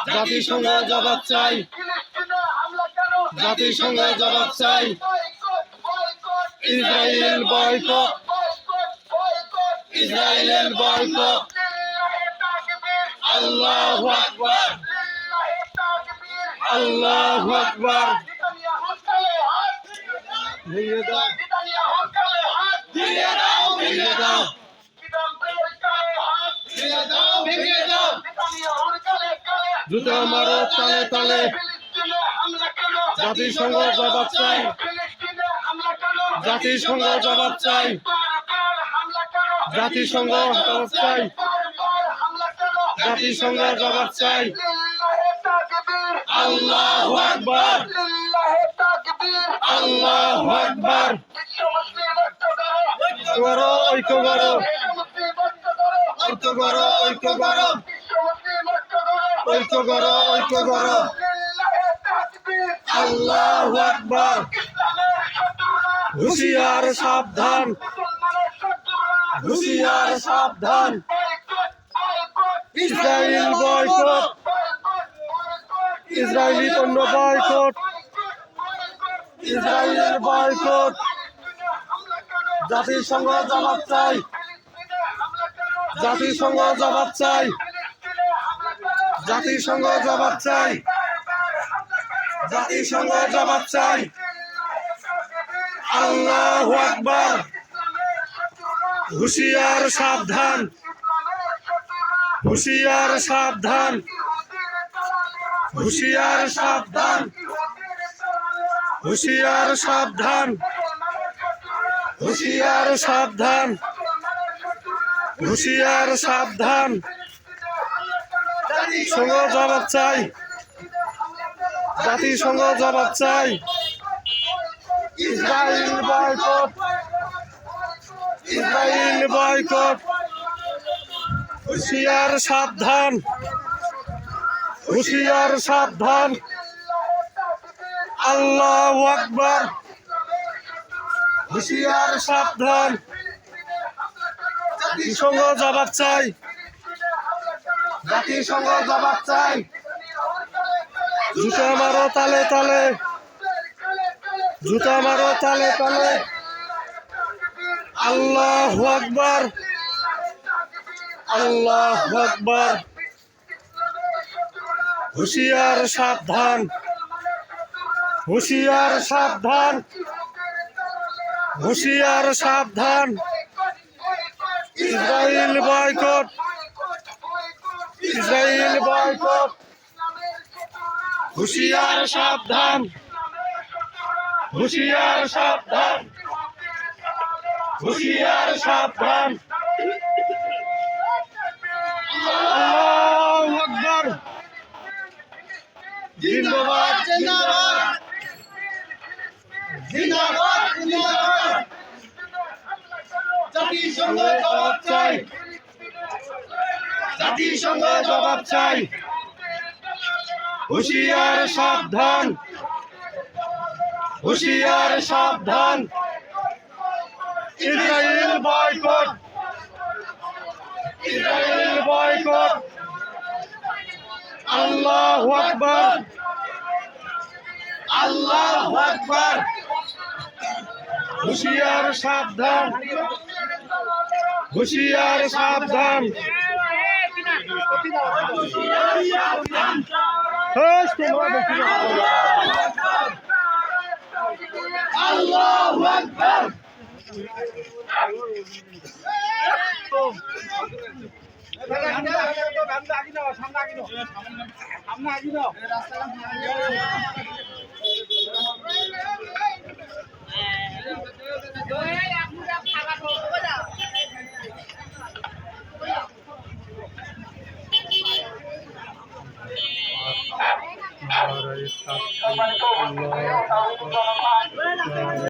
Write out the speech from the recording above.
জাতিসংঘ জবাব চাই, জাতিসংঘ জবাব চাই, ইসরায়েল বয়কট, ইসরায়েল বয়কট, আল্লাহু আকবার, আল্লাহু আকবার। ভেঙে দাও, ভেঙে দাও, ভেঙে দাও, ভেঙে দাও, ভেঙে দাও, জুতা মারো তালে তালে, জাতিসংঘ জবাব চাই, জাতিসংঘ জবাব চাই, জাতিসংঘ জবাব চাই, জাতিসংঘ জবাব চাই, আল্লাহু আকবার, আল্লাহু আকবার। করো ঐক্য করো, ঐক্য করো, ঐক্য করো, ঐক্য করো, ঐক্য করো, আল্লাহু আকবার। হুঁশিয়ার সাবধান, হুঁশিয়ার সাবধান, ইসরায়েল বয়কট, ইসরায়েলি পণ্য বয়কট, ইসরায়েল বয়কট, জাতিসংঘ জবাব চাই, জাতিসংঘ জবাব চাই, জাতিসংঘ জবাব চাই, জাতিসংঘ জবাব চাই, আল্লাহু আকবার। হুঁশিয়ার সাবধান, হুঁশিয়ার সাবধান, হুঁশিয়ার সাবধান, হুঁশিয়ার সাবধান, হুঁশিয়ার সাবধান, হুঁশিয়ার সাবধান, জাতিসংঘ জবাব চাই, জাতিসংঘ জবাব চাই, ইসরায়েল বয়কট, ইসরায়েল বয়কট, হুঁশিয়ার সাবধান, হুঁশিয়ার সাবধান, আল্লাহু আকবার। হুঁশিয়ার সাবধান, জাতিসংঘ জবাব চাই, জাতিসংঘ জবাব চাই, জুতা মারো তালে তালে, জুতা মারো তালে তালে, আল্লাহু আকবার, আল্লাহু আকবার। হুঁশিয়ার সাবধান, হুঁশিয়ার সাবধান, হুঁশিয়ার সাবধান, ইসরায়েল বয়কট, ইসরায়েল বয়কট, হুঁশিয়ার সাবধান, হুঁশিয়ার সাবধান, হুঁশিয়ার সাবধান, আল্লাহু আকবার। জিন্দাবাদ, জিন্দাবাদ, জিন্দাবাদ, জিন্দাবাদ, জাতিসংঘ জবাব চাই, জাতিসংঘ জবাব চাই, হুঁশিয়ার সাবধান, হুঁশিয়ার সাবধান, ইসরায়েল বয়কট, ইসরায়েল বয়কট, আল্লাহু আকবার, আল্লাহু আকবার। হুঁশিয়ার সাবধান, হুঁশিয়ার সাবধান, আল্লাহু আকবার। সামনে